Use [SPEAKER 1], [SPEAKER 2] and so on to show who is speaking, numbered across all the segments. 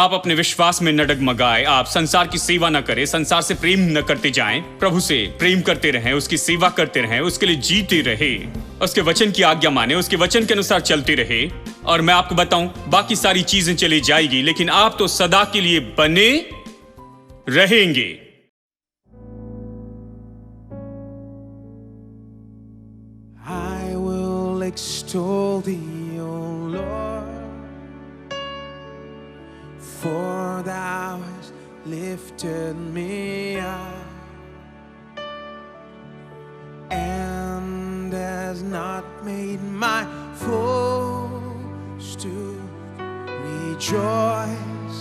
[SPEAKER 1] आप अपने विश्वास में न डगमगाए, आप संसार की सेवा न करें, संसार से प्रेम न करते जाएं, प्रभु से प्रेम करते रहें, उसकी सेवा करते रहें, उसके लिए जीते रहे, उसके वचन की आज्ञा माने, उसके वचन के अनुसार चलते रहे। और मैं आपको बताऊं, बाकी सारी चीजें चली जाएगी, लेकिन आप तो सदा के लिए बने रहेंगे।
[SPEAKER 2] I will extol thee, O Lord, for thou hast lifted me up and has not made my foes to rejoice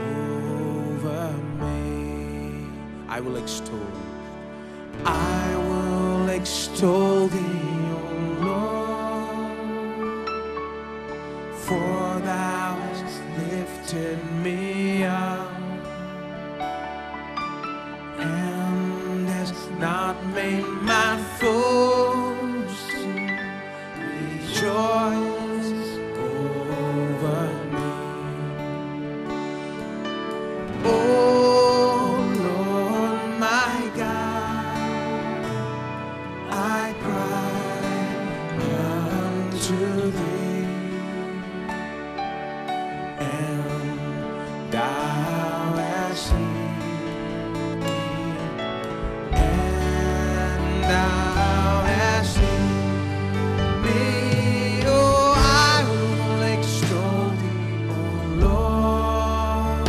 [SPEAKER 2] over me. I will extol, I will extol thee, O Lord, for thou hast lifted me up and hast not made my foes to rejoice over me. Oh Lord my God, I cry unto thee, and thou hast healed me, and thou hast healed me. Oh, I will extol thee, O Lord,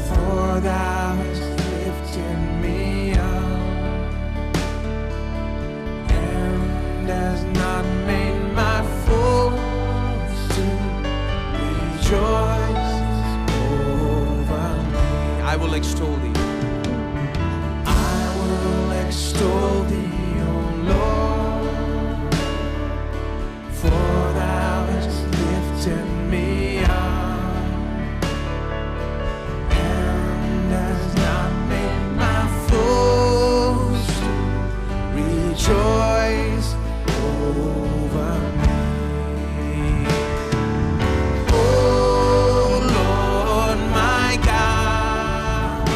[SPEAKER 2] for thou hast lifted me up and has not made my foes to rejoice over me. I will extol thee. I will extol thee, O Lord, for thou hast lifted me up and has not made my foes to rejoice over me. Oh Lord my God,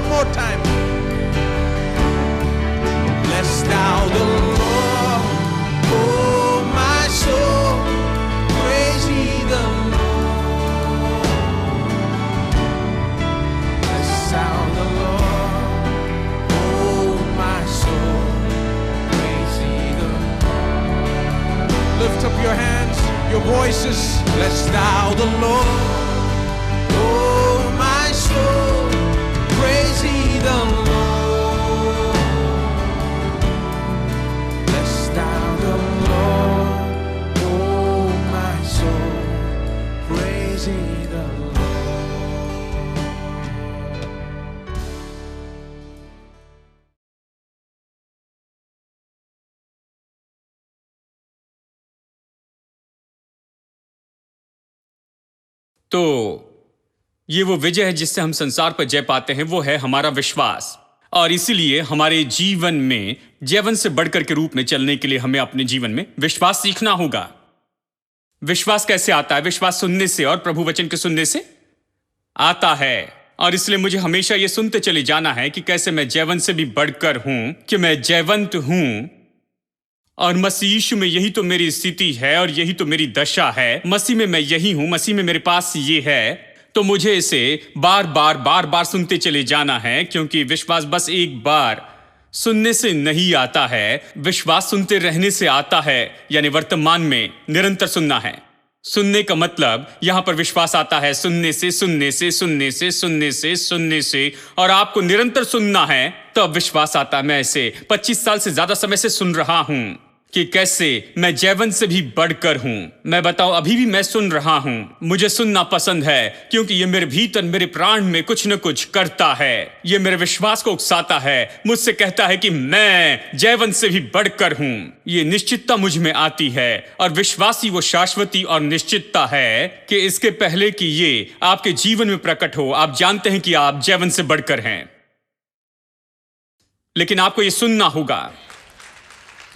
[SPEAKER 2] One more time. Bless thou the Lord, oh my soul, praise ye the Lord. Bless thou the Lord, oh my soul, praise ye the Lord. Lift up your hands, your voices. Bless thou the Lord, oh my soul, praise ye the Lord. Bless thou the Lord, oh my soul, praise ye the Lord.
[SPEAKER 1] तो ये वो विजय है जिससे हम संसार पर जय पाते हैं, वो है हमारा विश्वास। और इसीलिए हमारे जीवन में जीवन से बढ़कर के रूप में चलने के लिए हमें अपने जीवन में विश्वास सीखना होगा। विश्वास कैसे आता है? विश्वास सुनने से और प्रभु वचन के सुनने से आता है। और इसलिए मुझे हमेशा ये सुनते चले जाना है कि कैसे मैं जीवन से भी बढ़कर हूं, कि मैं जयवंत हूं। और मसीह यीशु में यही तो मेरी स्थिति है और यही तो मेरी दशा है। मसीह में मैं यही हूं, मसीह में मेरे पास ये है। तो मुझे इसे बार बार सुनते चले जाना है, क्योंकि विश्वास बस एक बार सुनने से नहीं आता है, विश्वास सुनते रहने से आता है। यानी वर्तमान में निरंतर सुनना है। सुनने का मतलब यहां पर विश्वास आता है सुनने से, सुनने से, सुनने से, सुनने से, सुनने से। और आपको निरंतर सुनना है तो अब विश्वास आता है। मैं इसे 25 साल से ज्यादा समय से सुन रहा हूं कि कैसे मैं जयवंत से भी बढ़कर हूं। मैं बताऊं, अभी भी मैं सुन रहा हूं। मुझे सुनना पसंद है क्योंकि ये मेरे भीतर, मेरे प्राण में कुछ न कुछ करता है। ये मेरे विश्वास को उकसाता है, मुझसे कहता है कि मैं जयवंत से भी बढ़कर हूं। ये निश्चितता मुझ में आती है। और विश्वासी वो शाश्वती और निश्चितता है कि इसके पहले कि ये आपके जीवन में प्रकट हो, आप जानते हैं कि आप जयवंत से बढ़कर हैं। लेकिन आपको ये सुनना होगा।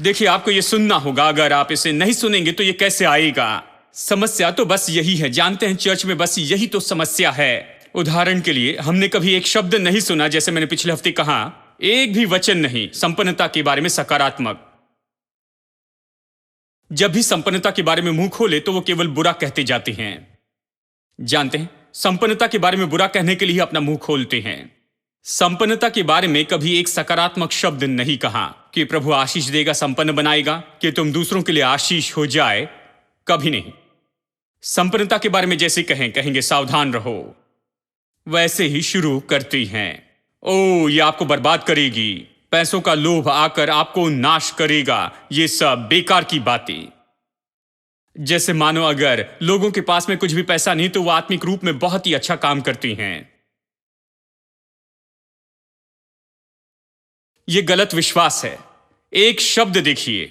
[SPEAKER 1] देखिए, आपको यह सुनना होगा। अगर आप इसे नहीं सुनेंगे तो यह कैसे आएगा? समस्या तो बस यही है। जानते हैं, चर्च में बस यही तो समस्या है। उदाहरण के लिए, हमने कभी एक शब्द नहीं सुना, जैसे मैंने पिछले हफ्ते कहा, एक भी वचन नहीं संपन्नता के बारे में सकारात्मक। जब भी संपन्नता के बारे में मुंह खोले तो वो केवल बुरा कहते जाते हैं। जानते हैं, संपन्नता के बारे में बुरा कहने के लिए अपना मुंह खोलते हैं। संपन्नता के बारे में कभी एक सकारात्मक शब्द नहीं कहा कि प्रभु आशीष देगा, संपन्न बनाएगा, कि तुम दूसरों के लिए आशीष हो जाए। कभी नहीं। संपन्नता के बारे में जैसे कहेंगे सावधान रहो, वैसे ही शुरू करती हैं। ओ, ये आपको बर्बाद करेगी, पैसों का लोभ आकर आपको नाश करेगा। ये सब बेकार की बातें। जैसे मानो अगर लोगों के पास में कुछ भी पैसा नहीं तो वो आत्मिक रूप में बहुत ही अच्छा काम करती हैं। ये गलत विश्वास है। एक शब्द देखिए,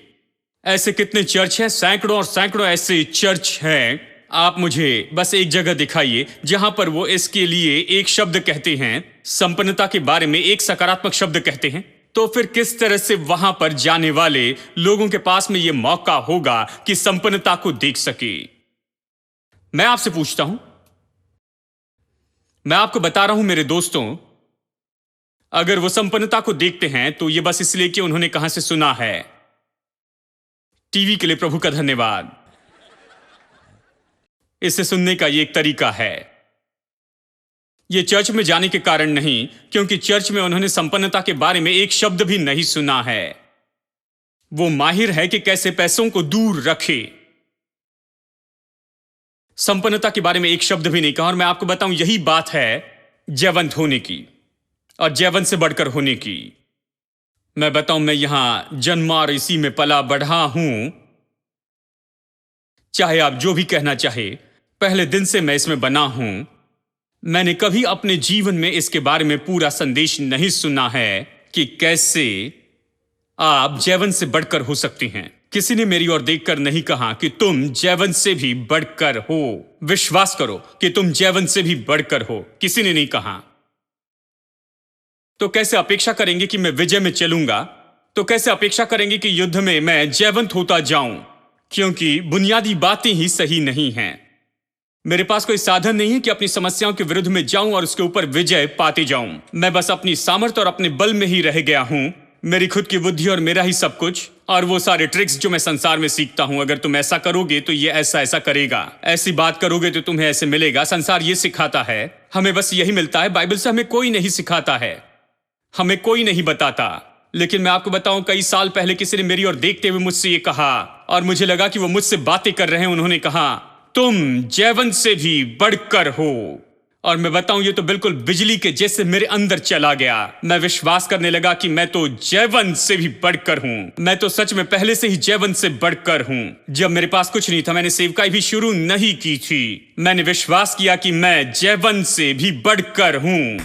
[SPEAKER 1] ऐसे कितने चर्च हैं, सैकड़ों और सैकड़ों ऐसे चर्च हैं। आप मुझे बस एक जगह दिखाइए जहां पर वो इसके लिए एक शब्द कहते हैं, संपन्नता के बारे में एक सकारात्मक शब्द कहते हैं। तो फिर किस तरह से वहां पर जाने वाले लोगों के पास में यह मौका होगा कि संपन्नता को देख सके? मैं आपसे पूछता हूं, मैं आपको बता रहा हूं मेरे दोस्तों, अगर वो संपन्नता को देखते हैं तो ये बस इसलिए कि उन्होंने कहां से सुना है। टीवी के लिए प्रभु का धन्यवाद। इसे सुनने का ये एक तरीका है। ये चर्च में जाने के कारण नहीं, क्योंकि चर्च में उन्होंने संपन्नता के बारे में एक शब्द भी नहीं सुना है। वो माहिर है कि कैसे पैसों को दूर रखे। संपन्नता के बारे में एक शब्द भी नहीं कहा। और मैं आपको बताऊं, यही बात है जयवंत होने की और जयवंत से बढ़कर होने की। मैं बताऊं, मैं यहां जन्मा और इसी में पला बढ़ा हूं। चाहे आप जो भी कहना चाहे, पहले दिन से मैं इसमें बना हूं। मैंने कभी अपने जीवन में इसके बारे में पूरा संदेश नहीं सुना है कि कैसे आप जयवंत से बढ़कर हो सकती हैं। किसी ने मेरी ओर देखकर नहीं कहा कि तुम जयवंत से भी बढ़कर हो। विश्वास करो कि तुम जयवंत से भी बढ़कर हो। किसी ने नहीं कहा। तो कैसे अपेक्षा करेंगे कि मैं विजय में चलूंगा? तो कैसे अपेक्षा करेंगे कि युद्ध में मैं जयवंत होता जाऊं? क्योंकि बुनियादी बातें ही सही नहीं हैं। मेरे पास कोई साधन नहीं है कि अपनी समस्याओं के विरुद्ध में जाऊं और उसके ऊपर विजय पाते जाऊं। मैं बस अपनी सामर्थ्य और अपने बल में ही रह गया हूं। मेरी खुद की बुद्धि और मेरा ही सब कुछ, और वो सारे ट्रिक्स जो मैं संसार में सीखता हूं। अगर तुम ऐसा करोगे तो ये ऐसा ऐसा करेगा, ऐसी बात करोगे तो तुम्हें ऐसे मिलेगा। संसार ये सिखाता है, हमें बस यही मिलता है। बाइबल से हमें कोई नहीं सिखाता है, हमें कोई नहीं बताता। लेकिन मैं आपको बताऊं, कई साल पहले किसी ने मेरी ओर देखते हुए मुझसे ये कहा, और मुझे लगा कि वो मुझसे बातें कर रहे हैं। उन्होंने कहा, तुम जयवंत से भी बढ़कर हो। और मैं बताऊं, ये तो बिल्कुल बिजली के जैसे मेरे अंदर चला गया। मैं विश्वास करने लगा कि मैं तो जयवंत से भी बढ़कर हूं। मैं तो सच में पहले से ही जयवंत से बढ़कर हूं। जब मेरे पास कुछ नहीं था, मैंने सेवकाई भी शुरू नहीं की थी, मैंने विश्वास किया कि मैं जयवंत से भी बढ़कर हूं।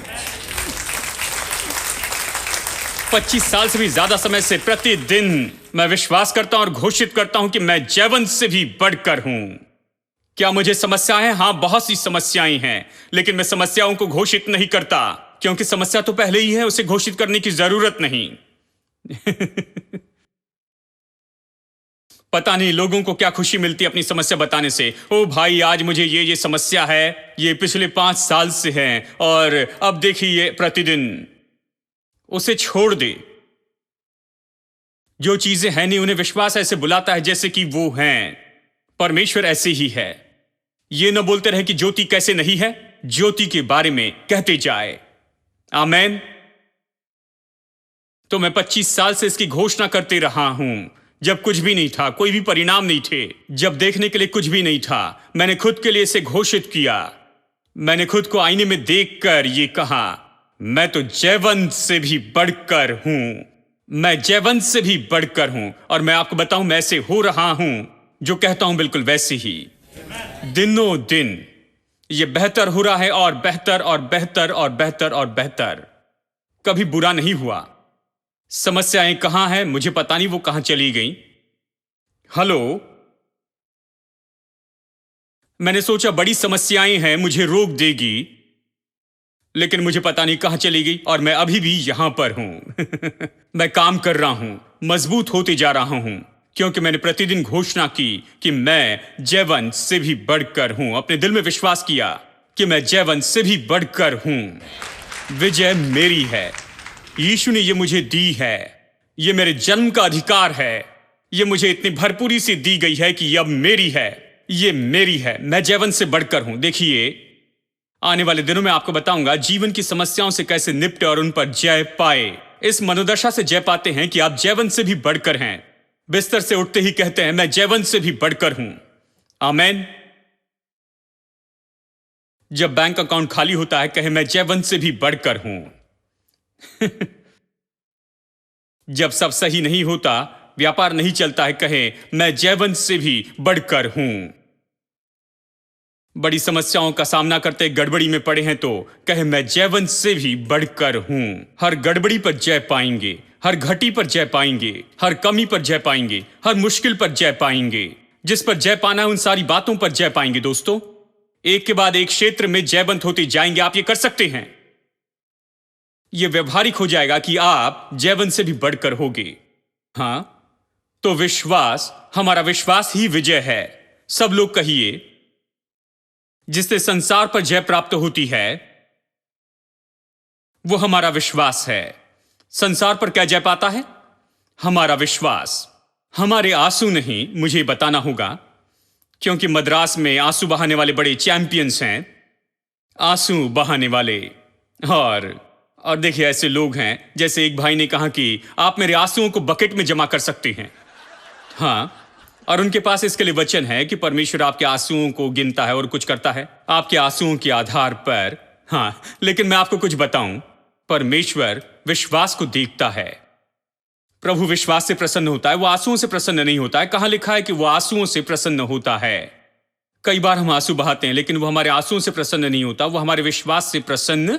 [SPEAKER 1] 25 साल से भी ज्यादा समय से प्रतिदिन मैं विश्वास करता हूं और घोषित करता हूं कि मैं जयवंत से भी बढ़कर हूं। क्या मुझे समस्याएं हैं? हां, बहुत सी समस्याएं हैं, लेकिन मैं समस्याओं को घोषित नहीं करता, क्योंकि समस्या तो पहले ही है, उसे घोषित करने की जरूरत नहीं। पता नहीं लोगों को क्या खुशी मिलती है अपनी समस्या बताने से। ओ भाई, आज मुझे ये समस्या है, ये पिछले 5 साल से है, और अब देखिए ये प्रतिदिन। उसे छोड़ दे। जो चीजें हैं नहीं, उन्हें विश्वास ऐसे बुलाता है जैसे कि वो हैं। परमेश्वर ऐसे ही है। ये न बोलते रहे कि ज्योति कैसे नहीं है, ज्योति के बारे में कहते जाए। आमेन। तो मैं 25 साल से इसकी घोषणा करते रहा हूं। जब कुछ भी नहीं था, कोई भी परिणाम नहीं थे, जब देखने के लिए कुछ भी नहीं था, मैंने खुद के लिए इसे घोषित किया। मैंने खुद को आईने में देखकर ये कहा, मैं तो जयवंत से भी बढ़कर हूं। मैं जयवंत से भी बढ़कर हूं। और मैं आपको बताऊं, मैं ऐसे हो रहा हूं, जो कहता हूं बिल्कुल वैसे ही। दिनों दिन ये बेहतर हो रहा है, और बेहतर और बेहतर और बेहतर और बेहतर। कभी बुरा नहीं हुआ। समस्याएं कहां हैं मुझे पता नहीं, वो कहां चली गई। हेलो, मैंने सोचा बड़ी समस्याएं हैं, मुझे रोक देगी, लेकिन मुझे पता नहीं कहां चली गई, और मैं अभी भी यहां पर हूं। मैं काम कर रहा हूं, मजबूत होते जा रहा हूं, क्योंकि मैंने प्रतिदिन घोषणा की कि मैं जयवंत से भी बढ़कर हूं। अपने दिल में विश्वास किया कि मैं जयवंत से भी बढ़कर हूं। विजय मेरी है। यीशु ने ये मुझे दी है। ये मेरे जन्म का अधिकार है। ये मुझे इतनी भरपूरी से दी गई है कि अब मेरी है। ये मेरी है। मैं जयवंत से बढ़कर हूं। देखिए, आने वाले दिनों में आपको बताऊंगा जीवन की समस्याओं से कैसे निपटे और उन पर जय पाए। इस मनोदशा से जय पाते हैं कि आप जयवंत से भी बढ़कर हैं। बिस्तर से उठते ही कहते हैं, मैं जयवंत से भी बढ़कर हूं। आमेन। जब बैंक अकाउंट खाली होता है, कहे मैं जयवंत से भी बढ़कर हूं। जब सब सही नहीं होता, व्यापार नहीं चलता है, कहे मैं जयवंत से भी बढ़कर हूं। बड़ी समस्याओं का सामना करते गड़बड़ी में पड़े हैं, तो कहे मैं जयवंत से भी बढ़कर हूं। हर गड़बड़ी पर जय पाएंगे, हर घटी पर जय पाएंगे, हर कमी पर जय पाएंगे, हर मुश्किल पर जय पाएंगे। जिस पर जय पाना है उन सारी बातों पर जय पाएंगे। दोस्तों, एक के बाद एक क्षेत्र में जयवंत होते जाएंगे। आप ये कर सकते हैं। यह व्यवहारिक हो जाएगा कि आप जयवंत से भी बढ़कर होगे। हां, तो विश्वास, हमारा विश्वास ही विजय है। सब लोग कहिए, जिससे संसार पर जय प्राप्त होती है वो हमारा विश्वास है। संसार पर क्या जय पाता है? हमारा विश्वास। हमारे आंसू नहीं, मुझे बताना होगा, क्योंकि मद्रास में आंसू बहाने वाले बड़े चैंपियंस हैं। आंसू बहाने वाले। और देखिए, ऐसे लोग हैं, जैसे एक भाई ने कहा कि आप मेरे आंसुओं को बकेट में जमा कर सकते हैं। हां, और उनके पास इसके लिए वचन है कि परमेश्वर आपके आंसुओं को गिनता है और कुछ करता है आपके आंसुओं के आधार पर। हां, लेकिन मैं आपको कुछ बताऊं, परमेश्वर विश्वास को देखता है। प्रभु विश्वास से प्रसन्न होता है, वो आंसुओं से प्रसन्न नहीं होता है। कहां लिखा है कि वो आंसुओं से प्रसन्न होता है? कई बार हम आंसू बहाते हैं, लेकिन वो हमारे आंसुओं से प्रसन्न नहीं होता, वो हमारे विश्वास से प्रसन्न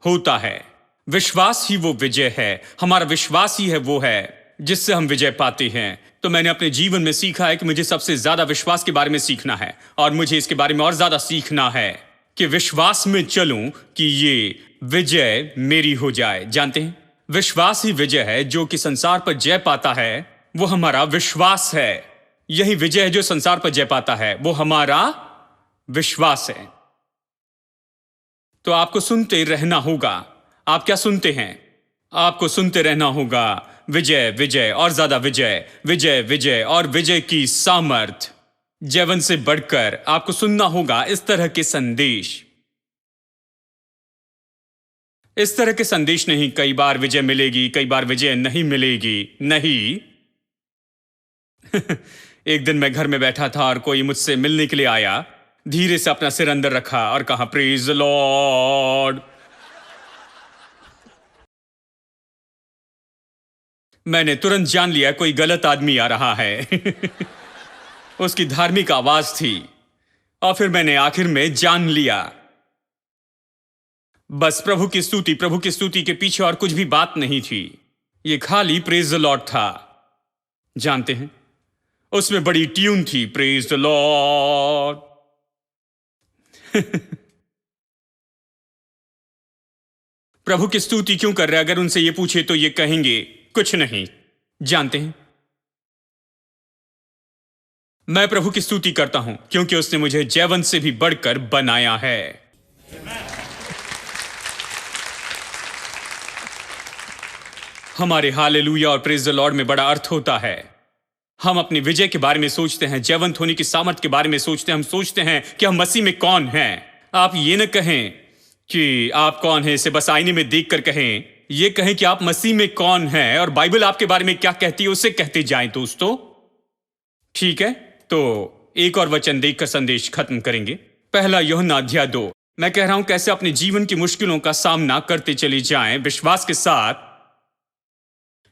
[SPEAKER 1] होता है। विश्वास ही वो विजय है। हमारा विश्वास ही है वो है जिससे हम विजय पाते हैं। तो मैंने अपने जीवन में सीखा है कि मुझे सबसे ज्यादा विश्वास के बारे में सीखना है, और मुझे इसके बारे में और ज्यादा सीखना है कि विश्वास में चलूं कि ये विजय मेरी हो जाए। जानते हैं, विश्वास ही विजय है। जो कि संसार पर जय पाता है वो हमारा विश्वास है। यही विजय है जो संसार पर जय पाता है, वो हमारा विश्वास है। तो आपको सुनते रहना होगा। आप क्या सुनते हैं? आपको सुनते रहना होगा विजय, विजय और ज्यादा विजय, विजय, विजय और विजय की सामर्थ। जयवंत से बढ़कर आपको सुनना होगा इस तरह के संदेश। इस तरह के संदेश नहीं, कई बार विजय मिलेगी, कई बार विजय नहीं मिलेगी, नहीं। एक दिन मैं घर में बैठा था और कोई मुझसे मिलने के लिए आया, धीरे से अपना सिर अंदर रखा और कहा, प्रेज द लॉर्ड। मैंने तुरंत जान लिया कोई गलत आदमी आ रहा है। उसकी धार्मिक आवाज थी और फिर मैंने आखिर में जान लिया। बस प्रभु की स्तुति के पीछे और कुछ भी बात नहीं थी। यह खाली प्रेज द लॉर्ड था। जानते हैं, उसमें बड़ी ट्यून थी, प्रेज द लॉर्ड। प्रभु की स्तुति क्यों कर रहे? अगर उनसे यह पूछे तो ये कहेंगे कुछ नहीं। जानते हैं, मैं प्रभु की स्तुति करता हूं क्योंकि उसने मुझे जयवंत से भी बढ़कर बनाया है। हमारे हालेलुया और प्रेज द लॉर्ड में बड़ा अर्थ होता है। हम अपनी विजय के बारे में सोचते हैं, जयवंत होने की सामर्थ के बारे में सोचते हैं। हम सोचते हैं कि हम मसीह में कौन हैं। आप ये न कहें कि आप कौन हैं, इसे बस आईने में देखकर कहें। ये कहें कि आप मसीह में कौन हैं और बाइबल आपके बारे में क्या कहती है, उसे कहते जाएं दोस्तों। ठीक है, तो एक और वचन देखकर संदेश खत्म करेंगे। पहला यूहन्ना अध्याय 2। मैं कह रहा हूं कैसे अपने जीवन की मुश्किलों का सामना करते चले जाएं विश्वास के साथ,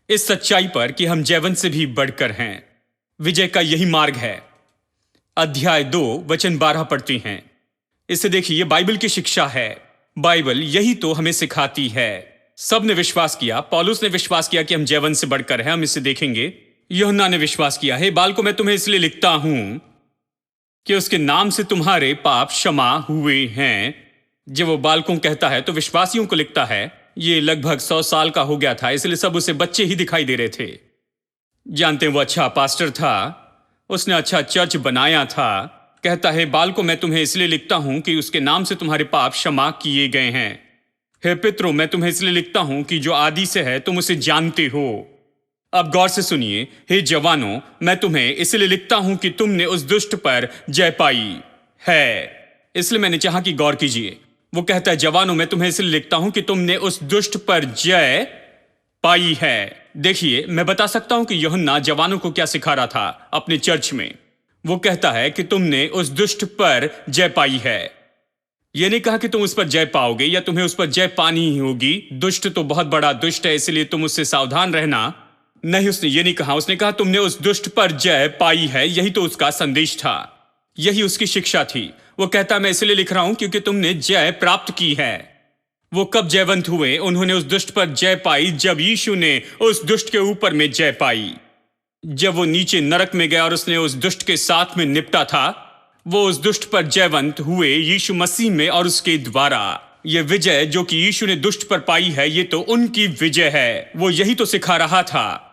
[SPEAKER 1] इस सच्चाई पर कि हम जयवंत से भी बढ़कर हैं। विजय का यही मार्ग है। अध्याय 2 वचन 12 पढ़ते हैं। इसे देखिए, यह बाइबल की शिक्षा है। बाइबल यही तो हमें सिखाती है। सब ने विश्वास किया। पौलुस ने विश्वास किया कि हम जयवंत से बढ़कर हैं। हम इसे देखेंगे। यूहन्ना ने विश्वास किया, हे बालकों, मैं तुम्हें इसलिए लिखता हूं कि उसके नाम से तुम्हारे पाप क्षमा हुए हैं। जब वो बालकों कहता है तो विश्वासियों को लिखता है। ये लगभग 100 साल का हो गया था, इसलिए सब उसे बच्चे ही दिखाई दे रहे थे। जानते हैं, वो अच्छा पास्टर था, उसने अच्छा चर्च बनाया था। कहता है, बालकों, मैं तुम्हें इसलिए लिखता हूं कि उसके नाम से तुम्हारे पाप क्षमा किए गए हैं। हे पितरों, मैं तुम्हें इसलिए लिखता हूं कि जो आदि से है तुम उसे जानते हो। अब गौर से सुनिए, हे जवानों, मैं तुम्हें इसलिए लिखता हूं कि तुमने उस दुष्ट पर जय पाई है। इसलिए मैंने चाहा कि गौर कीजिए। वो कहता है, जवानों, मैं तुम्हें इसलिए लिखता हूं कि तुमने उस दुष्ट पर जय पाई है। देखिए, मैं बता सकता हूं कि यूहन्ना जवानों को क्या सिखा रहा था अपने चर्च में। वो कहता है कि तुमने उस दुष्ट पर जय पाई है। यह नहीं कहा कि तुम उस पर जय पाओगे या तुम्हें उस पर जय पानी ही होगी। दुष्ट तो बहुत बड़ा दुष्ट है, इसलिए तुम उससे सावधान रहना। नहीं, उसने ये नहीं कहा। उसने कहा तुमने उस दुष्ट पर जय पाई है। यही तो उसका संदेश था, यही उसकी शिक्षा थी। वो कहता, मैं इसलिए लिख रहा हूं क्योंकि तुमने जय प्राप्त की है। वो कब जयवंत हुए? उन्होंने उस दुष्ट पर जय पाई जब यीशु ने उस दुष्ट के ऊपर में जय पाई। जब वो नीचे नरक में गया और उसने उस दुष्ट के साथ में निपटा था, वो उस दुष्ट पर जयवंत हुए यीशु मसीह में और उसके द्वारा। ये विजय जो कि यीशु ने दुष्ट पर पाई है, ये तो उनकी विजय है। वो यही तो सिखा रहा था।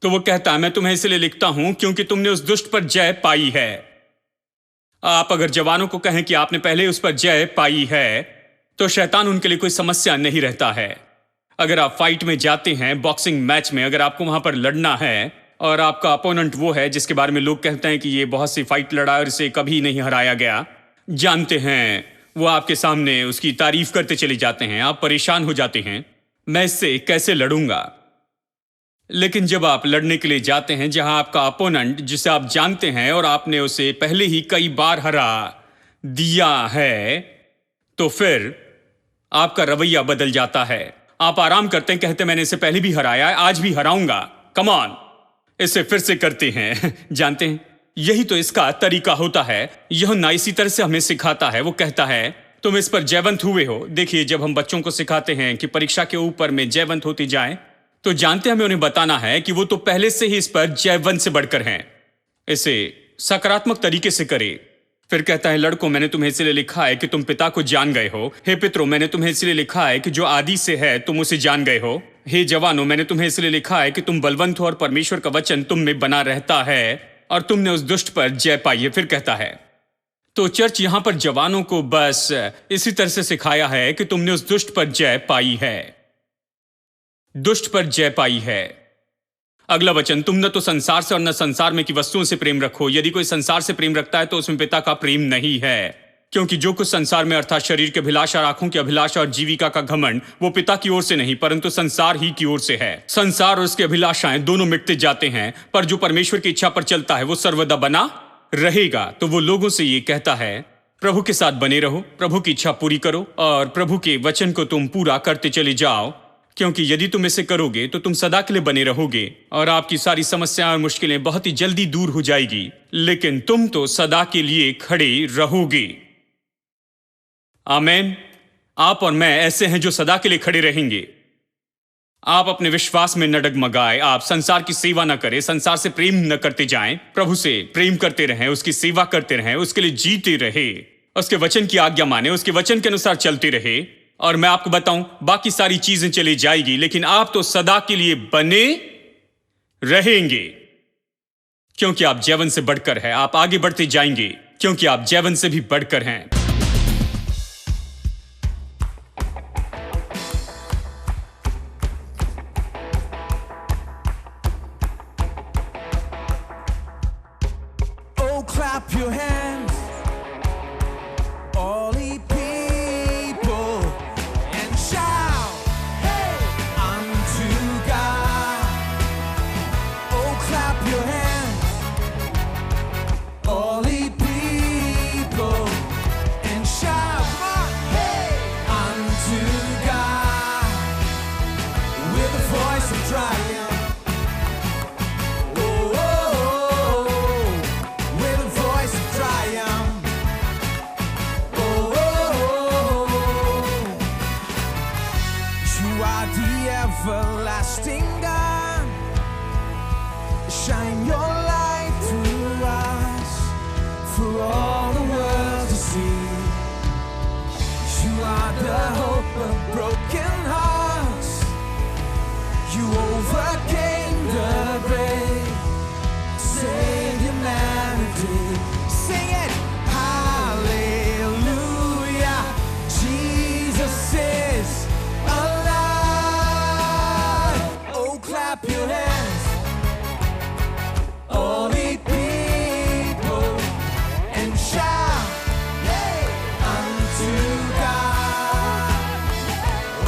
[SPEAKER 1] तो वो कहता है, मैं तुम्हें इसलिए लिखता हूं क्योंकि तुमने उस दुष्ट पर जय पाई है। आप अगर जवानों को कहें कि आपने पहले उस पर जय पाई है, तो शैतान उनके लिए कोई समस्या नहीं रहता है। अगर आप फाइट में जाते हैं, बॉक्सिंग मैच में, अगर आपको वहां पर लड़ना है और आपका अपोनेंट वो है जिसके बारे में लोग कहते हैं कि ये बहुत सी फाइट लड़ा और इसे कभी नहीं हराया गया, जानते हैं, वो आपके सामने उसकी तारीफ करते चले जाते हैं। आप परेशान हो जाते हैं, मैं इससे कैसे लड़ूंगा। लेकिन जब आप लड़ने के लिए जाते हैं जहां आपका अपोनेंट, जिसे आप जानते हैं और आपने उसे पहले ही कई बार हरा दिया है, तो फिर आपका रवैया बदल जाता है। आप आराम करते हैं, कहते मैंने इसे पहले भी हराया है, आज भी हराऊंगा, कम ऑन, इसे फिर से करते हैं। जानते हैं, यही तो इसका तरीका होता है। यूहन्ना इसी तरह से हमें सिखाता है। वो कहता है तुम इस पर जयवंत हुए हो। देखिए, जब हम बच्चों को सिखाते हैं कि परीक्षा के ऊपर में जयवंत होती जाए, तो जानते हमें उन्हें बताना है कि वो तो पहले से ही इस पर जयवंत से बढ़कर हैं। इसे सकारात्मक तरीके से करे। फिर कहता है, लड़कों, मैंने तुम्हें इसलिए लिखा है कि तुम पिता को जान गए हो। हे पितरों, मैंने तुम्हें इसलिए लिखा है कि जो आदि से है तुम उसे जान गए हो। हे जवानों, मैंने तुम्हें इसलिए लिखा है कि तुम बलवंत हो और परमेश्वर का वचन तुम में बना रहता है और तुमने उस दुष्ट पर जय पाई है। फिर कहता है, तो चर्च यहां पर जवानों को बस इसी तरह से सिखाया है कि तुमने उस दुष्ट पर जय पाई है, दुष्ट पर जय पाई है। अगला वचन, तुम न तो संसार से और न संसार में की वस्तुओं से प्रेम रखो। यदि कोई संसार से प्रेम रखता है तो उसमें पिता का प्रेम नहीं है, क्योंकि जो कुछ संसार में अर्थात शरीर के अभिलाषा, आंखों की अभिलाषा और जीविका का घमंड, वो पिता की ओर से नहीं परंतु संसार ही की ओर से है। संसार और उसकी अभिलाषाएं दोनों मिटते जाते हैं, पर जो परमेश्वर की इच्छा पर चलता है वो सर्वदा बना रहेगा। तो वो लोगों से ये कहता है, प्रभु के साथ बने रहो, प्रभु की इच्छा पूरी करो और प्रभु के वचन को तुम पूरा करते चले जाओ, क्योंकि यदि तुम इसे करोगे तो तुम सदा के लिए बने रहोगे और आपकी सारी समस्याएं और मुश्किलें बहुत ही जल्दी दूर हो जाएगी, लेकिन तुम तो सदा के लिए खड़े रहोगे। आमेन। आप और मैं ऐसे हैं जो सदा के लिए खड़े रहेंगे। आप अपने विश्वास में न डगमगाए, आप संसार की सेवा न करें, संसार से प्रेम न करते जाएं, प्रभु से प्रेम करते रहें, उसकी सेवा करते रहें, उसके लिए जीते रहे, उसके वचन की आज्ञा माने, उसके वचन के अनुसार चलते रहे। और मैं आपको बताऊं, बाकी सारी चीजें चली जाएगी, लेकिन आप तो सदा के लिए बने रहेंगे, क्योंकि आप जीवन से बढ़कर हैं। आप आगे बढ़ते जाएंगे क्योंकि आप जीवन से भी बढ़कर हैं।
[SPEAKER 2] Clap your hands, all ye people, and shout, hey, unto God. Oh, clap your hands, all ye people, and shout, hey, unto God, with a voice of triumph. Everlasting God, shine your light through us for all the world to see. You are the hope of broken hearts. You overcame the grave, saved humanity. Sing it, hallelujah, Jesus is clap your hands, all ye people, and shout, hey, unto God.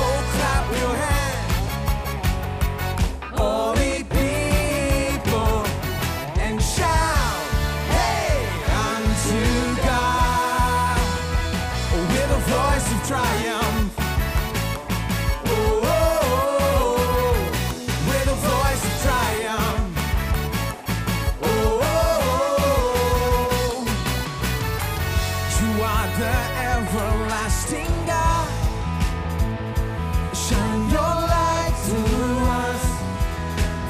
[SPEAKER 2] Oh, clap your hands, all ye people, and shout, hey, unto God, with a voice of triumph. Everlasting God, shine your light through us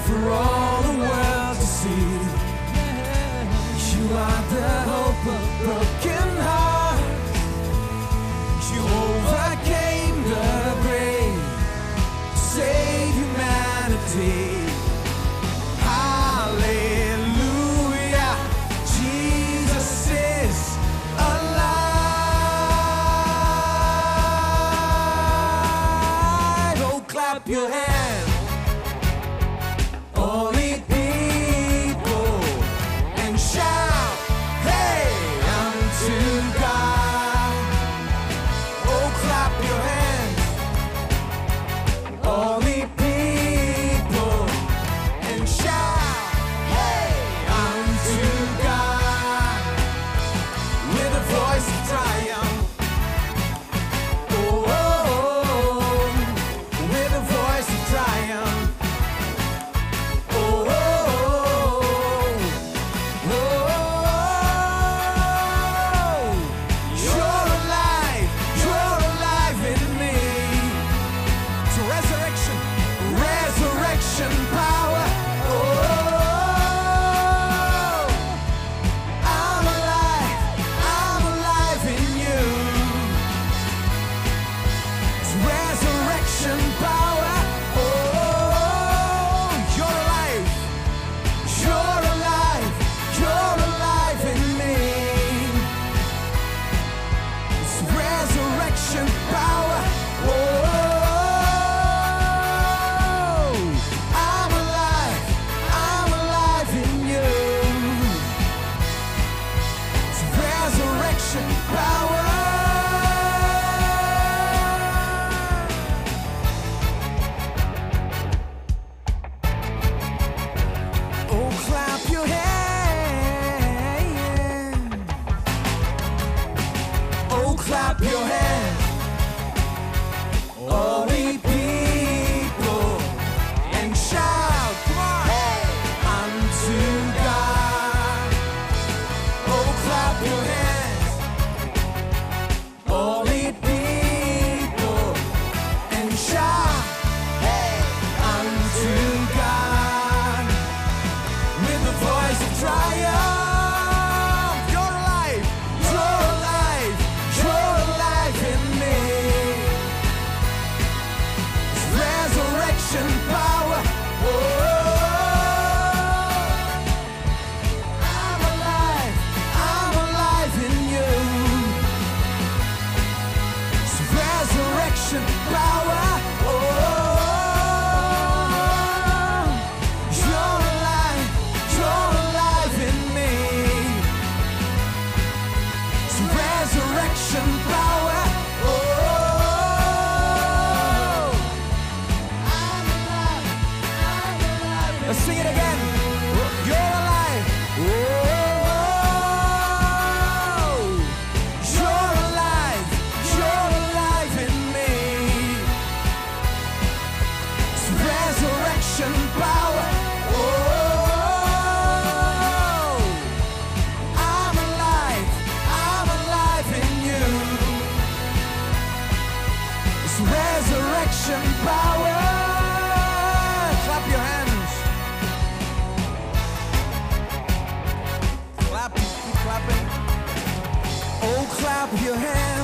[SPEAKER 2] for all the world to see. You are the hope of broken hearts. You overcame the grave, save humanity. Hallelujah, Jesus is alive. Clap your hands, all ye people, and shout, hey, unto God. Oh, clap your hands, all ye people, and shout, hey, unto God, with a voice of triumph. Voice of resurrection power. Oh, you're alive in me. It's resurrection power. Oh, I'm alive. Let's sing it again. You're alive. Oh, you're alive in me. It's resurrection power. Oh, I'm alive in you. It's resurrection power. Clap your hands. Clap, keep clapping. Oh, clap your hands.